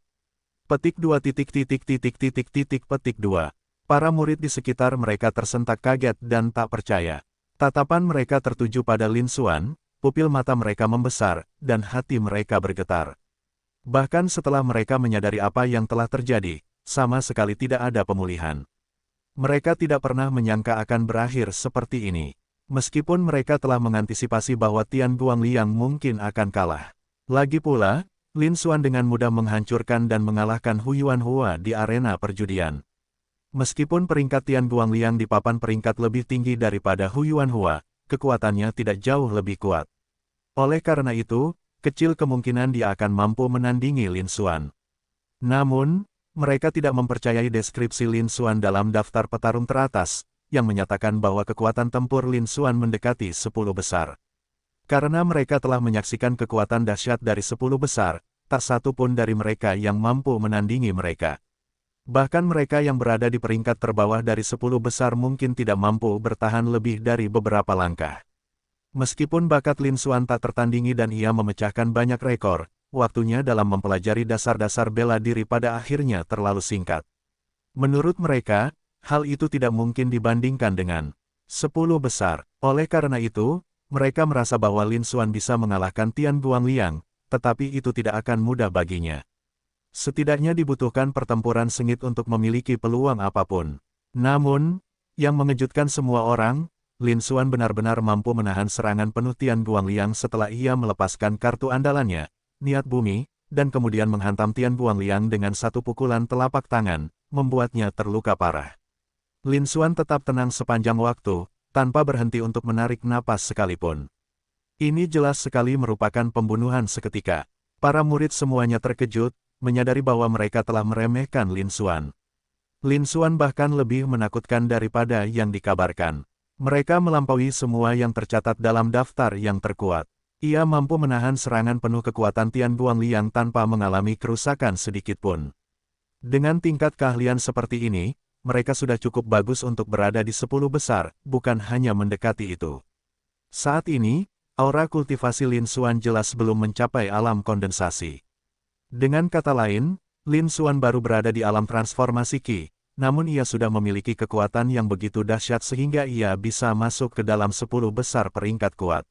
Petik 2 petik 2. Para murid di sekitar mereka tersentak kaget dan tak percaya. Tatapan mereka tertuju pada Lin Xuan, pupil mata mereka membesar, dan hati mereka bergetar. Bahkan setelah mereka menyadari apa yang telah terjadi, sama sekali tidak ada pemulihan. Mereka tidak pernah menyangka akan berakhir seperti ini. Meskipun mereka telah mengantisipasi bahwa Tian Guangliang mungkin akan kalah. Lagi pula, Lin Xuan dengan mudah menghancurkan dan mengalahkan Hu Yuanhua di arena perjudian. Meskipun peringkat Tian Guangliang di papan peringkat lebih tinggi daripada Hu Yuanhua, kekuatannya tidak jauh lebih kuat. Oleh karena itu, kecil kemungkinan dia akan mampu menandingi Lin Xuan. Namun, mereka tidak mempercayai deskripsi Lin Xuan dalam daftar petarung teratas, yang menyatakan bahwa kekuatan tempur Lin Xuan mendekati 10 besar. Karena mereka telah menyaksikan kekuatan dahsyat dari 10 besar, tak satu pun dari mereka yang mampu menandingi mereka. Bahkan mereka yang berada di peringkat terbawah dari 10 besar mungkin tidak mampu bertahan lebih dari beberapa langkah. Meskipun bakat Lin Xuan tak tertandingi dan ia memecahkan banyak rekor, waktunya dalam mempelajari dasar-dasar bela diri pada akhirnya terlalu singkat. Menurut mereka, hal itu tidak mungkin dibandingkan dengan 10 besar. Oleh karena itu, mereka merasa bahwa Lin Xuan bisa mengalahkan Tian Guangliang, tetapi itu tidak akan mudah baginya. Setidaknya dibutuhkan pertempuran sengit untuk memiliki peluang apapun. Namun, yang mengejutkan semua orang, Lin Xuan benar-benar mampu menahan serangan penuh Tian Guangliang setelah ia melepaskan kartu andalannya, Niat Bumi, dan kemudian menghantam Tian Guangliang dengan satu pukulan telapak tangan, membuatnya terluka parah. Lin Xuan tetap tenang sepanjang waktu, tanpa berhenti untuk menarik napas sekalipun. Ini jelas sekali merupakan pembunuhan seketika. Para murid semuanya terkejut, menyadari bahwa mereka telah meremehkan Lin Xuan. Lin Xuan bahkan lebih menakutkan daripada yang dikabarkan. Mereka melampaui semua yang tercatat dalam daftar yang terkuat. Ia mampu menahan serangan penuh kekuatan Tian Guangliang tanpa mengalami kerusakan sedikitpun. Dengan tingkat keahlian seperti ini, mereka sudah cukup bagus untuk berada di 10 besar, bukan hanya mendekati itu. Saat ini, aura kultivasi Lin Xuan jelas belum mencapai alam kondensasi. Dengan kata lain, Lin Xuan baru berada di alam transformasi Qi, namun ia sudah memiliki kekuatan yang begitu dahsyat sehingga ia bisa masuk ke dalam 10 besar peringkat kuat.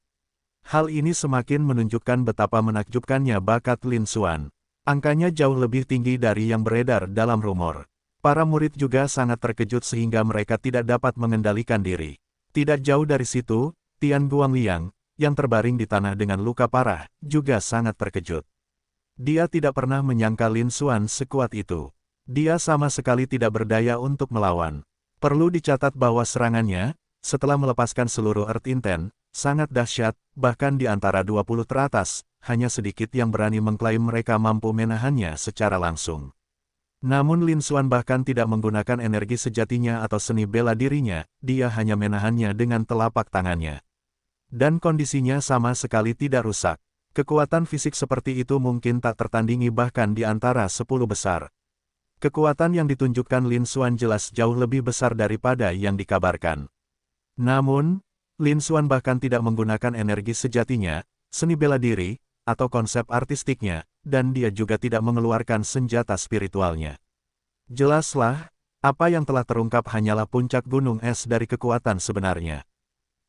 Hal ini semakin menunjukkan betapa menakjubkannya bakat Lin Xuan. Angkanya jauh lebih tinggi dari yang beredar dalam rumor. Para murid juga sangat terkejut sehingga mereka tidak dapat mengendalikan diri. Tidak jauh dari situ, Tian Guangliang, yang terbaring di tanah dengan luka parah, juga sangat terkejut. Dia tidak pernah menyangka Lin Xuan sekuat itu. Dia sama sekali tidak berdaya untuk melawan. Perlu dicatat bahwa serangannya, setelah melepaskan seluruh Earth Intent, sangat dahsyat, bahkan di antara 20 teratas, hanya sedikit yang berani mengklaim mereka mampu menahannya secara langsung. Namun Lin Xuan bahkan tidak menggunakan energi sejatinya atau seni bela dirinya, dia hanya menahannya dengan telapak tangannya. Dan kondisinya sama sekali tidak rusak. Kekuatan fisik seperti itu mungkin tak tertandingi bahkan di antara 10 besar. Kekuatan yang ditunjukkan Lin Xuan jelas jauh lebih besar daripada yang dikabarkan. Namun, Lin Xuan bahkan tidak menggunakan energi sejatinya, seni bela diri, atau konsep artistiknya, dan dia juga tidak mengeluarkan senjata spiritualnya. Jelaslah, apa yang telah terungkap hanyalah puncak gunung es dari kekuatan sebenarnya.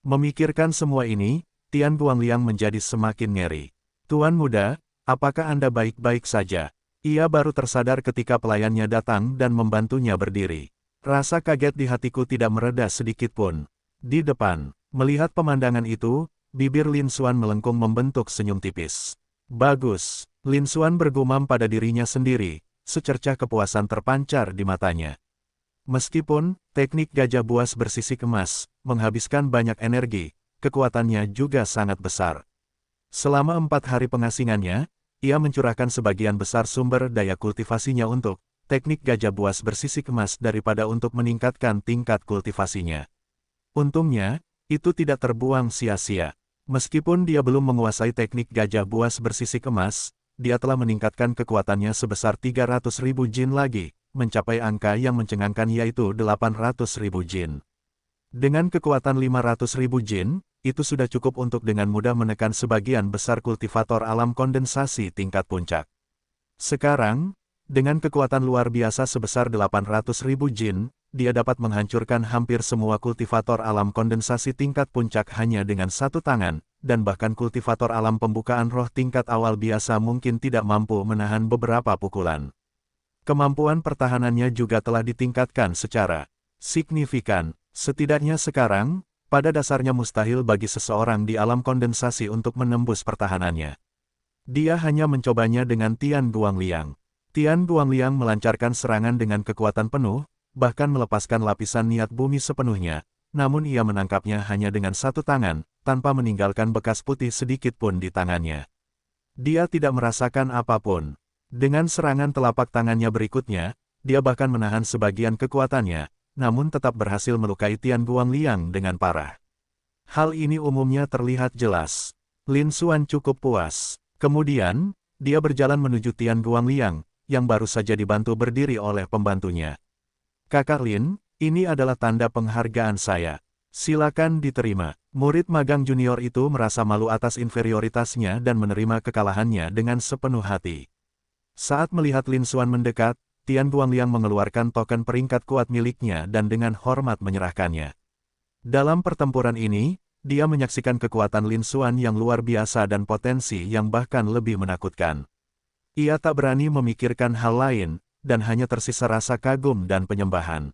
Memikirkan semua ini, Tian Guangliang menjadi semakin ngeri. Tuan muda, apakah Anda baik-baik saja? Ia baru tersadar ketika pelayannya datang dan membantunya berdiri. Rasa kaget di hatiku tidak mereda sedikit pun. Di depan, melihat pemandangan itu, bibir Lin Xuan melengkung membentuk senyum tipis. Bagus, Lin Xuan bergumam pada dirinya sendiri, secercah kepuasan terpancar di matanya. Meskipun teknik gajah buas bersisik emas menghabiskan banyak energi, kekuatannya juga sangat besar. Selama 4 hari pengasingannya, ia mencurahkan sebagian besar sumber daya kultivasinya untuk teknik gajah buas bersisik emas daripada untuk meningkatkan tingkat kultivasinya. Untungnya, itu tidak terbuang sia-sia. Meskipun dia belum menguasai teknik gajah buas bersisik emas, dia telah meningkatkan kekuatannya sebesar 300.000 jin lagi, mencapai angka yang mencengangkan yaitu 800.000 jin. Dengan kekuatan 500.000 jin, itu sudah cukup untuk dengan mudah menekan sebagian besar kultivator alam kondensasi tingkat puncak. Sekarang, dengan kekuatan luar biasa sebesar 800.000 jin, dia dapat menghancurkan hampir semua kultivator alam kondensasi tingkat puncak hanya dengan satu tangan, dan bahkan kultivator alam pembukaan roh tingkat awal biasa mungkin tidak mampu menahan beberapa pukulan. Kemampuan pertahanannya juga telah ditingkatkan secara signifikan. Setidaknya sekarang, pada dasarnya mustahil bagi seseorang di alam kondensasi untuk menembus pertahanannya. Dia hanya mencobanya dengan Tian Guangliang. Tian Guangliang melancarkan serangan dengan kekuatan penuh, bahkan melepaskan lapisan niat bumi sepenuhnya, namun ia menangkapnya hanya dengan satu tangan, tanpa meninggalkan bekas putih sedikit pun di tangannya. Dia tidak merasakan apapun. Dengan serangan telapak tangannya berikutnya, dia bahkan menahan sebagian kekuatannya, namun tetap berhasil melukai Tian Guangliang dengan parah. Hal ini umumnya terlihat jelas. Lin Xuan cukup puas. Kemudian, dia berjalan menuju Tian Guangliang, yang baru saja dibantu berdiri oleh pembantunya. Kakak Lin, ini adalah tanda penghargaan saya. Silakan diterima. Murid magang junior itu merasa malu atas inferioritasnya dan menerima kekalahannya dengan sepenuh hati. Saat melihat Lin Xuan mendekat, Tian Guangliang mengeluarkan token peringkat kuat miliknya dan dengan hormat menyerahkannya. Dalam pertempuran ini, dia menyaksikan kekuatan Lin Xuan yang luar biasa dan potensi yang bahkan lebih menakutkan. Ia tak berani memikirkan hal lain, dan hanya tersisa rasa kagum dan penyembahan.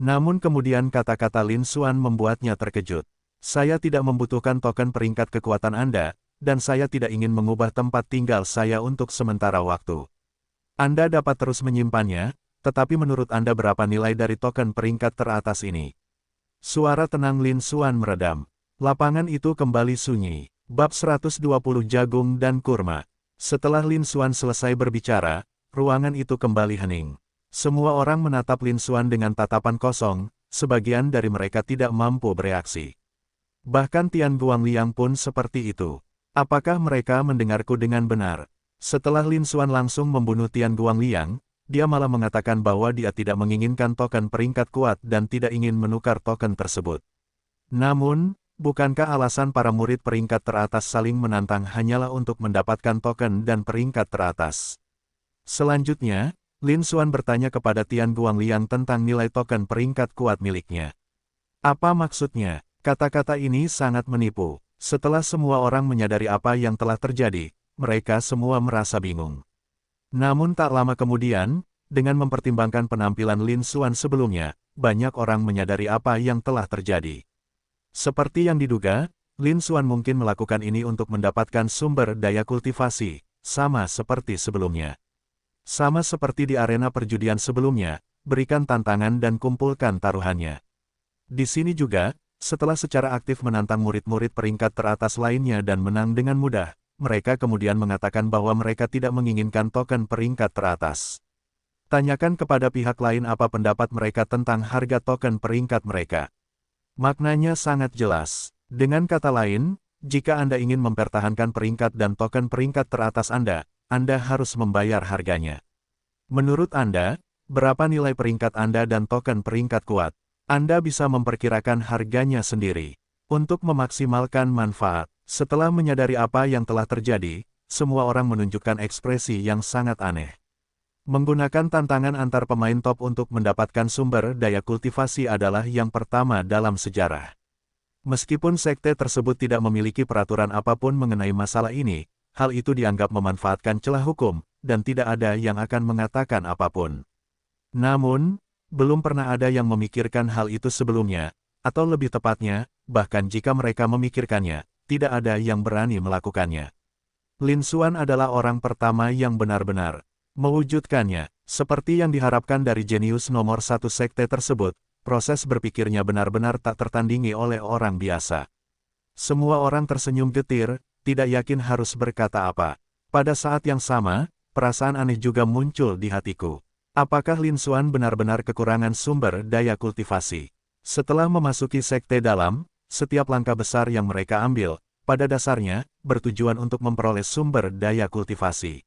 Namun kemudian kata-kata Lin Xuan membuatnya terkejut. Saya tidak membutuhkan token peringkat kekuatan Anda, dan saya tidak ingin mengubah tempat tinggal saya untuk sementara waktu. Anda dapat terus menyimpannya, tetapi menurut Anda berapa nilai dari token peringkat teratas ini? Suara tenang Lin Xuan meredam. Lapangan itu kembali sunyi. Bab 120 Jagung dan Kurma. Setelah Lin Xuan selesai berbicara, ruangan itu kembali hening. Semua orang menatap Lin Xuan dengan tatapan kosong, sebagian dari mereka tidak mampu bereaksi. Bahkan Tian Guangliang pun seperti itu. Apakah mereka mendengarku dengan benar? Setelah Lin Xuan langsung membunuh Tian Guangliang, dia malah mengatakan bahwa dia tidak menginginkan token peringkat kuat dan tidak ingin menukar token tersebut. Namun, bukankah alasan para murid peringkat teratas saling menantang hanyalah untuk mendapatkan token dan peringkat teratas? Selanjutnya, Lin Xuan bertanya kepada Tian Guangliang tentang nilai token peringkat kuat miliknya. Apa maksudnya? Kata-kata ini sangat menipu. Setelah semua orang menyadari apa yang telah terjadi, mereka semua merasa bingung. Namun tak lama kemudian, dengan mempertimbangkan penampilan Lin Xuan sebelumnya, banyak orang menyadari apa yang telah terjadi. Seperti yang diduga, Lin Xuan mungkin melakukan ini untuk mendapatkan sumber daya kultivasi, sama seperti sebelumnya. Sama seperti di arena perjudian sebelumnya, berikan tantangan dan kumpulkan taruhannya. Di sini juga, setelah secara aktif menantang murid-murid peringkat teratas lainnya dan menang dengan mudah, mereka kemudian mengatakan bahwa mereka tidak menginginkan token peringkat teratas. Tanyakan kepada pihak lain apa pendapat mereka tentang harga token peringkat mereka. Maknanya sangat jelas. Dengan kata lain, jika Anda ingin mempertahankan peringkat dan token peringkat teratas Anda harus membayar harganya. Menurut Anda, Berapa nilai peringkat Anda dan token peringkat kuat? Anda bisa memperkirakan harganya sendiri. Untuk memaksimalkan manfaat, setelah menyadari apa yang telah terjadi, semua orang menunjukkan ekspresi yang sangat aneh. Menggunakan tantangan antar pemain top untuk mendapatkan sumber daya kultivasi adalah yang pertama dalam sejarah. Meskipun sekte tersebut tidak memiliki peraturan apapun mengenai masalah ini, hal itu dianggap memanfaatkan celah hukum, dan tidak ada yang akan mengatakan apapun. Namun, belum pernah ada yang memikirkan hal itu sebelumnya, atau lebih tepatnya, bahkan jika mereka memikirkannya, tidak ada yang berani melakukannya. Lin Xuan adalah orang pertama yang benar-benar mewujudkannya, seperti yang diharapkan dari jenius nomor satu sekte tersebut. Proses berpikirnya benar-benar tak tertandingi oleh orang biasa. Semua orang tersenyum getir, tidak yakin harus berkata apa. Pada saat yang sama, perasaan aneh juga muncul di hatiku. Apakah Lin Xuan benar-benar kekurangan sumber daya kultivasi? Setelah memasuki sekte dalam, setiap langkah besar yang mereka ambil, pada dasarnya, bertujuan untuk memperoleh sumber daya kultivasi.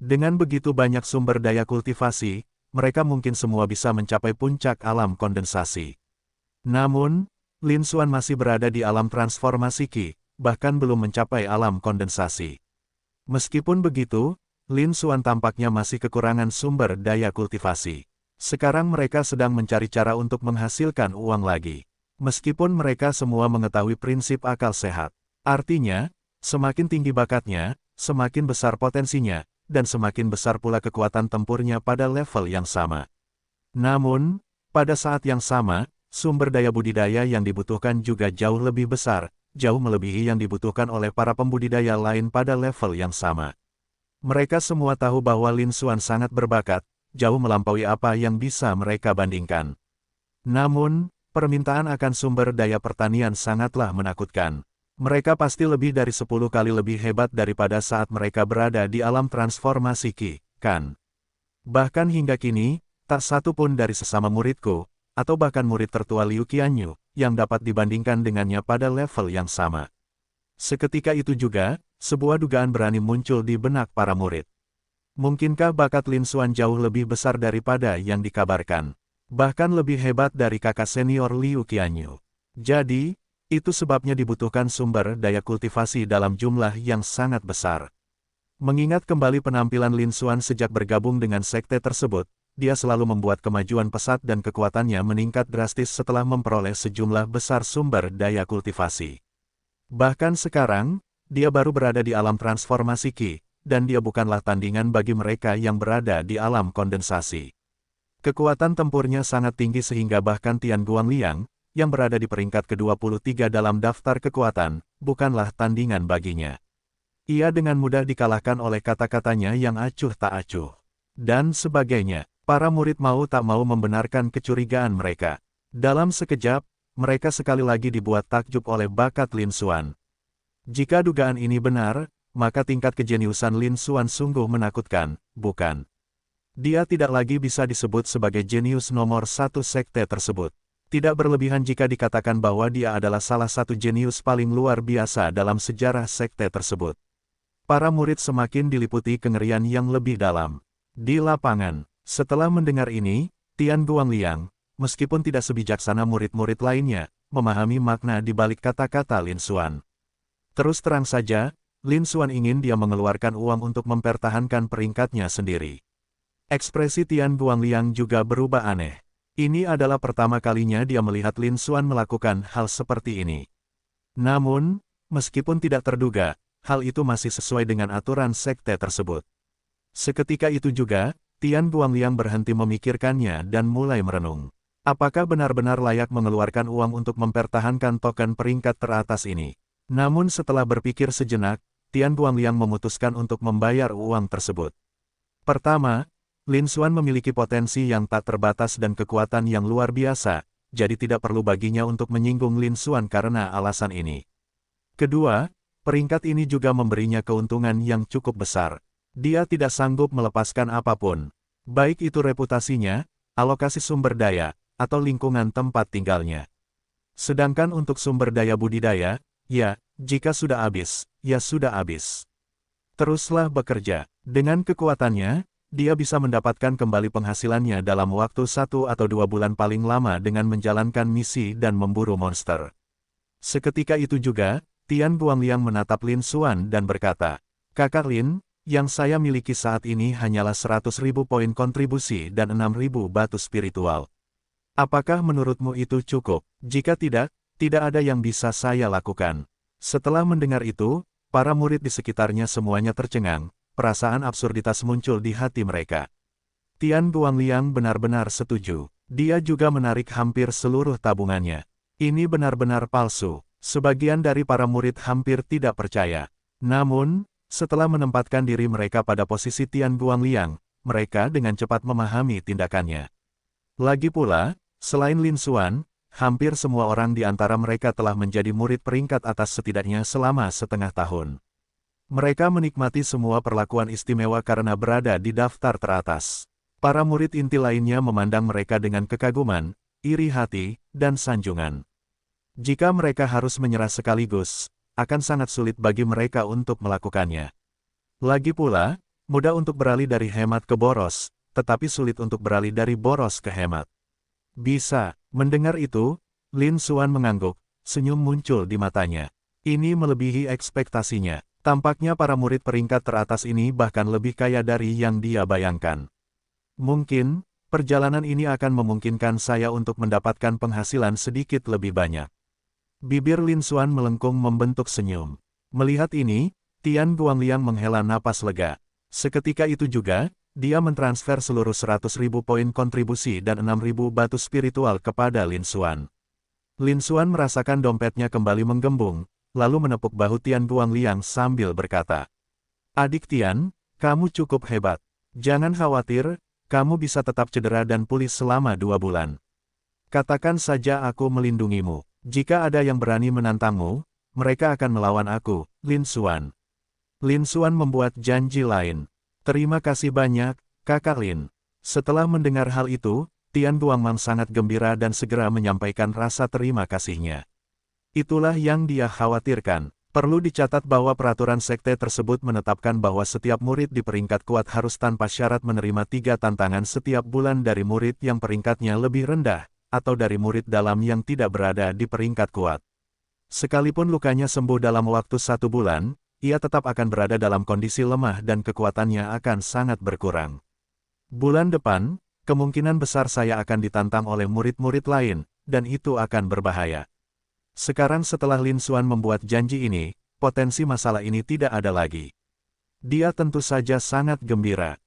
Dengan begitu banyak sumber daya kultivasi, mereka mungkin semua bisa mencapai puncak alam kondensasi. Namun, Lin Xuan masih berada di alam transformasi Qi, bahkan belum mencapai alam kondensasi. Meskipun begitu, Lin Xuan tampaknya masih kekurangan sumber daya kultivasi. Sekarang mereka sedang mencari cara untuk menghasilkan uang lagi. Meskipun mereka semua mengetahui prinsip akal sehat. Artinya, semakin tinggi bakatnya, semakin besar potensinya, dan semakin besar pula kekuatan tempurnya pada level yang sama. Namun, pada saat yang sama, sumber daya budidaya yang dibutuhkan juga jauh lebih besar, jauh melebihi yang dibutuhkan oleh para pembudidaya lain pada level yang sama. Mereka semua tahu bahwa Lin Xuan sangat berbakat, jauh melampaui apa yang bisa mereka bandingkan. Namun, permintaan akan sumber daya pertanian sangatlah menakutkan. Mereka pasti lebih dari 10 kali lebih hebat daripada saat mereka berada di alam transformasi Qi, kan? Bahkan hingga kini, tak satu pun dari sesama muridku, atau bahkan murid tertua Liu Qianyu, yang dapat dibandingkan dengannya pada level yang sama. Seketika itu juga, sebuah dugaan berani muncul di benak para murid. Mungkinkah bakat Lin Xuan jauh lebih besar daripada yang dikabarkan? Bahkan lebih hebat dari kakak senior Liu Qianyu. Jadi, itu sebabnya dibutuhkan sumber daya kultivasi dalam jumlah yang sangat besar. Mengingat kembali penampilan Lin Xuan sejak bergabung dengan sekte tersebut, dia selalu membuat kemajuan pesat dan kekuatannya meningkat drastis setelah memperoleh sejumlah besar sumber daya kultivasi. Bahkan sekarang, dia baru berada di alam transformasi Qi, dan dia bukanlah tandingan bagi mereka yang berada di alam kondensasi. Kekuatan tempurnya sangat tinggi sehingga bahkan Tian Guangliang, yang berada di peringkat ke-23 dalam daftar kekuatan, bukanlah tandingan baginya. Ia dengan mudah dikalahkan oleh kata-katanya yang acuh tak acuh. Dan sebagainya, para murid mau tak mau membenarkan kecurigaan mereka. Dalam sekejap, mereka sekali lagi dibuat takjub oleh bakat Lin Xuan. Jika dugaan ini benar, maka tingkat kejeniusan Lin Xuan sungguh menakutkan, bukan? Dia tidak lagi bisa disebut sebagai jenius nomor satu sekte tersebut. Tidak berlebihan jika dikatakan bahwa dia adalah salah satu jenius paling luar biasa dalam sejarah sekte tersebut. Para murid semakin diliputi kengerian yang lebih dalam. Di lapangan, setelah mendengar ini, Tian Guangliang, meskipun tidak sebijaksana murid-murid lainnya, memahami makna di balik kata-kata Lin Xuan. Terus terang saja, Lin Xuan ingin dia mengeluarkan uang untuk mempertahankan peringkatnya sendiri. Ekspresi Tian Guangliang juga berubah aneh. Ini adalah pertama kalinya dia melihat Lin Xuan melakukan hal seperti ini. Namun, meskipun tidak terduga, hal itu masih sesuai dengan aturan sekte tersebut. Seketika itu juga, Tian Guangliang berhenti memikirkannya dan mulai merenung. Apakah benar-benar layak mengeluarkan uang untuk mempertahankan token peringkat teratas ini? Namun setelah berpikir sejenak, Tian Guangliang memutuskan untuk membayar uang tersebut. Pertama, Lin Xuan memiliki potensi yang tak terbatas dan kekuatan yang luar biasa, jadi tidak perlu baginya untuk menyinggung Lin Xuan karena alasan ini. Kedua, peringkat ini juga memberinya keuntungan yang cukup besar. Dia tidak sanggup melepaskan apapun, baik itu reputasinya, alokasi sumber daya, atau lingkungan tempat tinggalnya. Sedangkan untuk sumber daya budidaya, ya, jika sudah habis, ya sudah habis. Teruslah bekerja. Dengan kekuatannya, dia bisa mendapatkan kembali penghasilannya dalam waktu 1 atau 2 bulan paling lama dengan menjalankan misi dan memburu monster. Seketika itu juga, Tian Guangliang menatap Lin Xuan dan berkata, "Kakak Lin, yang saya miliki saat ini hanyalah 100.000 poin kontribusi dan 6.000 batu spiritual. Apakah menurutmu itu cukup? Jika tidak, tidak ada yang bisa saya lakukan." Setelah mendengar itu, para murid di sekitarnya semuanya tercengang, perasaan absurditas muncul di hati mereka. Tian Guangliang benar-benar setuju. Dia juga menarik hampir seluruh tabungannya. Ini benar-benar palsu. Sebagian dari para murid hampir tidak percaya. Namun, setelah menempatkan diri mereka pada posisi Tian Guangliang, mereka dengan cepat memahami tindakannya. Lagi pula, selain Lin Xuan, hampir semua orang di antara mereka telah menjadi murid peringkat atas setidaknya selama setengah tahun. Mereka menikmati semua perlakuan istimewa karena berada di daftar teratas. Para murid inti lainnya memandang mereka dengan kekaguman, iri hati, dan sanjungan. Jika mereka harus menyerah sekaligus, akan sangat sulit bagi mereka untuk melakukannya. Lagi pula, mudah untuk beralih dari hemat ke boros, tetapi sulit untuk beralih dari boros ke hemat. Bisa. Mendengar itu, Lin Xuan mengangguk, senyum muncul di matanya. Ini melebihi ekspektasinya. Tampaknya para murid peringkat teratas ini bahkan lebih kaya dari yang dia bayangkan. Mungkin, perjalanan ini akan memungkinkan saya untuk mendapatkan penghasilan sedikit lebih banyak. Bibir Lin Xuan melengkung membentuk senyum. Melihat ini, Tian Guangliang menghela napas lega. Seketika itu juga, dia mentransfer seluruh 100.000 poin kontribusi dan 6.000 batu spiritual kepada Lin Xuan. Lin Xuan merasakan dompetnya kembali menggembung, lalu menepuk bahu Tian Guangliang sambil berkata, "Adik Tian, kamu cukup hebat. Jangan khawatir, kamu bisa tetap cedera dan pulih selama 2 bulan. Katakan saja aku melindungimu. Jika ada yang berani menantangmu, mereka akan melawan aku, Lin Xuan." Lin Xuan membuat janji lain. "Terima kasih banyak, Kakak Lin." Setelah mendengar hal itu, Tian Guangmang sangat gembira dan segera menyampaikan rasa terima kasihnya. Itulah yang dia khawatirkan. Perlu dicatat bahwa peraturan sekte tersebut menetapkan bahwa setiap murid di peringkat kuat harus tanpa syarat menerima 3 tantangan setiap bulan dari murid yang peringkatnya lebih rendah, atau dari murid dalam yang tidak berada di peringkat kuat. Sekalipun lukanya sembuh dalam waktu 1 bulan, ia tetap akan berada dalam kondisi lemah dan kekuatannya akan sangat berkurang. Bulan depan, kemungkinan besar saya akan ditantang oleh murid-murid lain, dan itu akan berbahaya. Sekarang setelah Lin Xuan membuat janji ini, potensi masalah ini tidak ada lagi. Dia tentu saja sangat gembira.